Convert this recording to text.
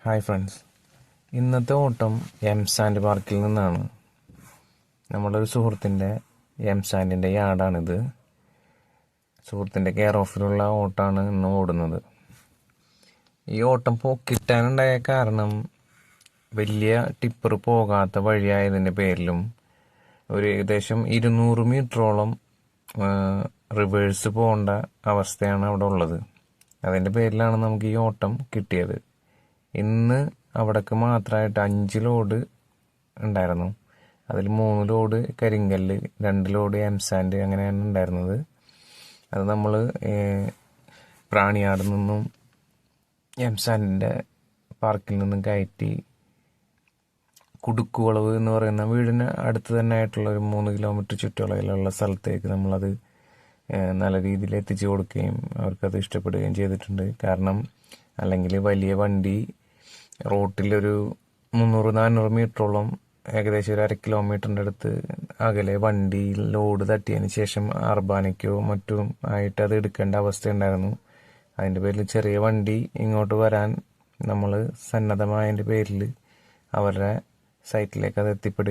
Hi friends, ഇന്നത്തെ ഓട്ടം M sand പാർക്കിൽ നിന്നാണ്. നമ്മളൊരു സുഹൃത്തിൻ്റെ എം സാൻഡിൻ്റെ യാർഡാണിത്. സുഹൃത്തിൻ്റെ കെയർ ഓഫിലുള്ള ഓട്ടമാണ് ഇന്ന് ഓടുന്നത്. ഈ ഓട്ടം കിട്ടാനുണ്ടായ കാരണം വലിയ ടിപ്പർ പോകാത്ത വഴിയായതിൻ്റെ പേരിലും ഒരു ഏകദേശം 200 മീറ്ററോളം റിവേഴ്സ് പോകേണ്ട അവസ്ഥയാണ് അവിടെ ഉള്ളത്. അതിൻ്റെ പേരിലാണ് നമുക്ക് ഈ ഓട്ടം കിട്ടിയത്. ഇന്ന് അവിടേക്ക് മാത്രമായിട്ട് 5 ലോഡ് ഉണ്ടായിരുന്നു. അതിൽ 3 ലോഡ് കരിങ്കല്ല്, 2 ലോഡ് എം സാൻഡ് അങ്ങനെയാണ് ഉണ്ടായിരുന്നത്. അത് നമ്മൾ പ്രാണിയാട് നിന്നും എം സാൻഡിൻ്റെ പാർക്കിൽ നിന്നും കയറ്റി കുടുക്കുവളവ് എന്ന് പറയുന്ന വീടിന് അടുത്ത് തന്നെ ആയിട്ടുള്ള ഒരു 3 കിലോമീറ്റർ ചുറ്റളവിലുള്ള സ്ഥലത്തേക്ക് നമ്മളത് നല്ല രീതിയിൽ എത്തിച്ചു കൊടുക്കുകയും അവർക്കത് ഇഷ്ടപ്പെടുകയും ചെയ്തിട്ടുണ്ട്. കാരണം അല്ലെങ്കിൽ വലിയ വണ്ടി റോട്ടിലൊരു 300-400 മീറ്ററോളം, ഏകദേശം ഒരു 1/2 കിലോമീറ്ററിൻ്റെ അടുത്ത് അകലെ വണ്ടിയിൽ ലോഡ് തട്ടിയതിന് ശേഷം അർബാനയ്ക്കോ മറ്റും ആയിട്ട് അത് എടുക്കേണ്ട അവസ്ഥയുണ്ടായിരുന്നു. അതിൻ്റെ പേരിൽ ചെറിയ വണ്ടി ഇങ്ങോട്ട് വരാൻ നമ്മൾ സന്നദ്ധമായതിൻ്റെ പേരിൽ അവരുടെ സൈറ്റിലേക്ക് അത് എത്തിപ്പെടുകയും